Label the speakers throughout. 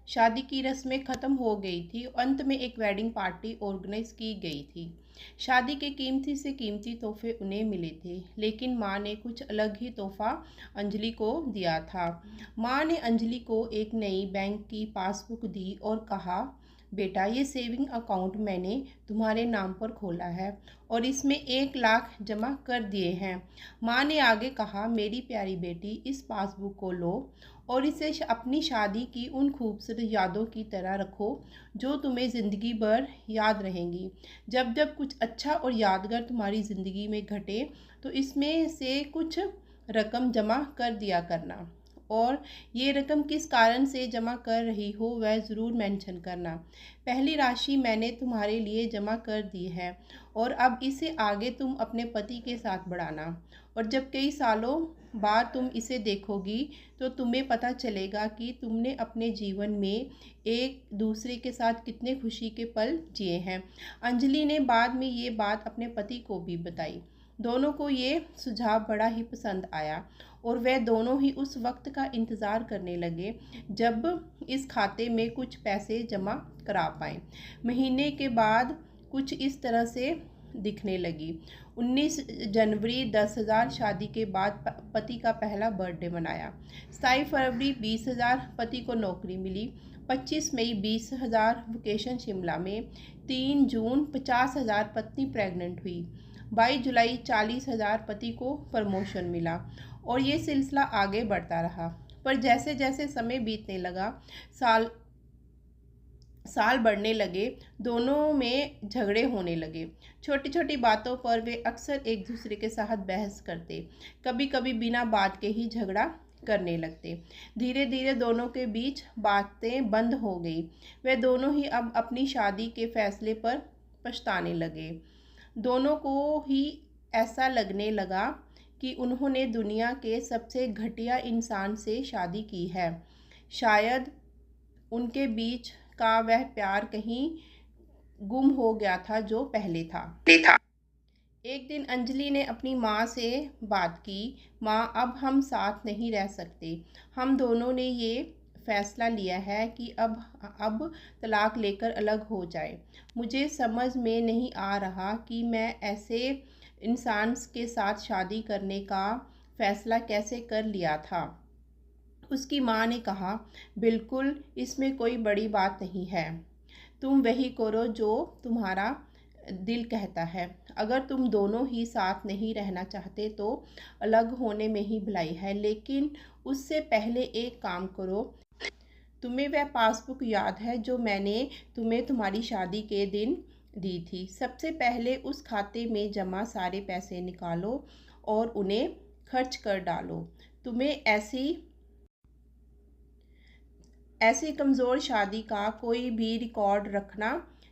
Speaker 1: शादी की रस्में ख़त्म हो गई थी। अंत में एक वेडिंग पार्टी ऑर्गेनाइज की गई थी। शादी के कीमती से कीमती तोहफे उन्हें मिले थे, लेकिन माँ ने कुछ अलग ही तोहफा अंजलि को दिया था। माँ ने अंजलि को एक नई बैंक की पासबुक दी और कहा, बेटा, ये सेविंग अकाउंट मैंने तुम्हारे नाम पर खोला है और इसमें 1 लाख जमा कर दिए हैं। माँ ने आगे कहा, मेरी प्यारी बेटी, इस पासबुक को लो और इसे अपनी शादी की उन खूबसूरत यादों की तरह रखो जो तुम्हें ज़िंदगी भर याद रहेंगी। जब जब कुछ अच्छा और यादगार तुम्हारी ज़िंदगी में घटे तो इसमें से कुछ रकम जमा कर दिया करना, और ये रकम किस कारण से जमा कर रही हो वह ज़रूर मेंशन करना। पहली राशि मैंने तुम्हारे लिए जमा कर दी है और अब इसे आगे तुम अपने पति के साथ बढ़ाना, और जब कई सालों बाद तुम इसे देखोगी तो तुम्हें पता चलेगा कि तुमने अपने जीवन में एक दूसरे के साथ कितने खुशी के पल जिए हैं। अंजलि ने बाद में ये बात अपने पति को भी बताई। दोनों को ये सुझाव बड़ा ही पसंद आया और वे दोनों ही उस वक्त का इंतज़ार करने लगे जब इस खाते में कुछ पैसे जमा करा पाएँ। महीने के बाद कुछ इस तरह से दिखने लगी। 19 जनवरी 10,000 शादी के बाद पति का पहला बर्थडे मनाया। 27 फरवरी 20,000 पति को नौकरी मिली। 25 मई 20,000 वेकेशन शिमला में। 3 जून 50,000 पत्नी प्रेग्नेंट हुई। 22 जुलाई 40,000 पति को प्रमोशन मिला और ये सिलसिला आगे बढ़ता रहा। पर जैसे जैसे समय बीतने लगा, साल साल बढ़ने लगे, दोनों में झगड़े होने लगे। छोटी छोटी बातों पर वे अक्सर एक दूसरे के साथ बहस करते, कभी कभी बिना बात के ही झगड़ा करने लगते। धीरे धीरे दोनों के बीच बातें बंद हो गई। वे दोनों ही अब अपनी शादी के फैसले पर पछताने लगे। दोनों को ही ऐसा लगने लगा कि उन्होंने दुनिया के सबसे घटिया इंसान से शादी की है। शायद उनके बीच का वह प्यार कहीं गुम हो गया था जो पहले था। एक दिन अंजलि ने अपनी माँ से बात की, माँ, अब हम साथ नहीं रह सकते। हम दोनों ने ये फैसला लिया है कि अब तलाक लेकर अलग हो जाए। मुझे समझ में नहीं आ रहा कि मैं ऐसे इंसान के साथ शादी करने का फैसला कैसे कर लिया था। उसकी माँ ने कहा, बिल्कुल, इसमें कोई बड़ी बात नहीं है। तुम वही करो जो तुम्हारा दिल कहता है। अगर तुम दोनों ही साथ नहीं रहना चाहते तो अलग होने में ही भलाई है, लेकिन उससे पहले एक काम करो। तुम्हें वह पासबुक याद है जो मैंने तुम्हें तुम्हारी शादी के दिन दी थी? सबसे पहले उस खाते में जमा सारे पैसे निकालो और उन्हें खर्च कर डालो। तुम्हें ऐसी कमज़ोर शादी का कोई भी रिकॉर्ड रखना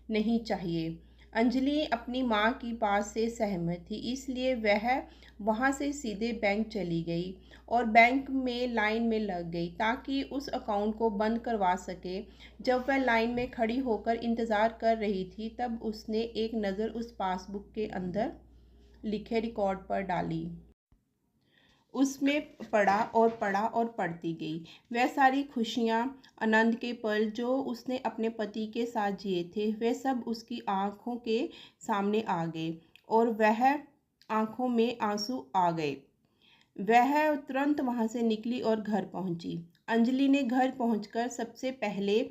Speaker 1: नहीं चाहिए। अंजलि अपनी माँ की बात से सहमत थी, इसलिए वह वहाँ से सीधे बैंक चली गई और बैंक में लाइन में लग गई ताकि उस अकाउंट को बंद करवा सके। जब वह लाइन में खड़ी होकर इंतज़ार कर रही थी, तब उसने एक नज़र उस पासबुक के अंदर लिखे रिकॉर्ड पर डाली। उसमें पढ़ा और पढ़ती गई वह सारी खुशियाँ, आनंद के पल जो उसने अपने पति के साथ जिए थे, वे सब उसकी आँखों के सामने आ गए और वह आँखों में आंसू आ गए। वह तुरंत वहाँ से निकली और घर पहुँची। अंजलि ने घर पहुँचकर सबसे पहले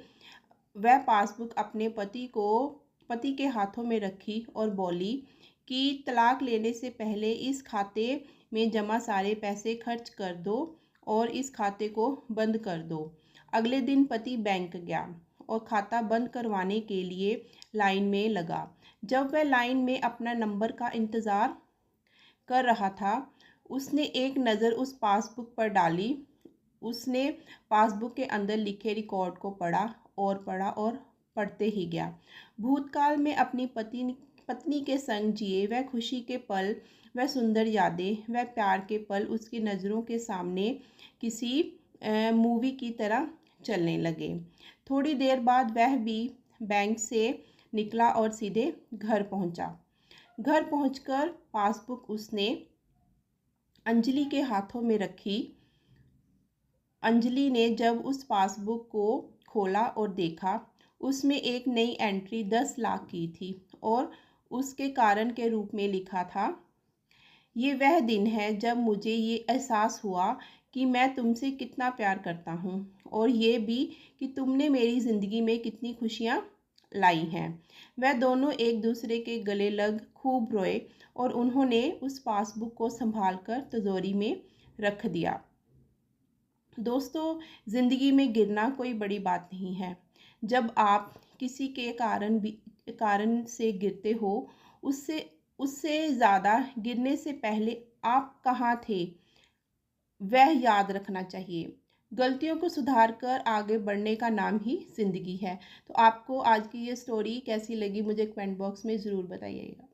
Speaker 1: वह पासबुक अपने पति के हाथों में रखी और बोली कि तलाक लेने से पहले इस खाते में जमा सारे पैसे खर्च कर दो और इस खाते को बंद कर दो। अगले दिन पति बैंक गया और खाता बंद करवाने के लिए लाइन में लगा। जब वह लाइन में अपना नंबर का इंतज़ार कर रहा था, उसने एक नज़र उस पासबुक पर डाली। उसने पासबुक के अंदर लिखे रिकॉर्ड को पढ़ा और पढ़ते ही गया। भूतकाल में अपनी पत्नी के संग जिए वह खुशी के पल, वह सुंदर यादें, वह प्यार के पल उसकी नज़रों के सामने किसी मूवी की तरह चलने लगे। थोड़ी देर बाद वह भी बैंक से निकला और सीधे घर पहुंचा। घर पहुंचकर पासबुक उसने अंजलि के हाथों में रखी। अंजलि ने जब उस पासबुक को खोला और देखा, उसमें एक नई एंट्री 10 लाख की थी और उसके कारण के रूप में लिखा था, ये वह दिन है जब मुझे ये एहसास हुआ कि मैं तुमसे कितना प्यार करता हूँ और ये भी कि तुमने मेरी ज़िंदगी में कितनी खुशियाँ लाई हैं। वह दोनों एक दूसरे के गले लग खूब रोए और उन्होंने उस पासबुक को संभाल कर तिजोरी में रख दिया। दोस्तों, ज़िंदगी में गिरना कोई बड़ी बात नहीं है। जब आप किसी के कारण से गिरते हो, उससे उससे ज़्यादा गिरने से पहले आप कहाँ थे, वह याद रखना चाहिए। गलतियों को सुधार कर आगे बढ़ने का नाम ही ज़िंदगी है। तो आपको आज की ये स्टोरी कैसी लगी, मुझे कमेंट बॉक्स में ज़रूर बताइएगा।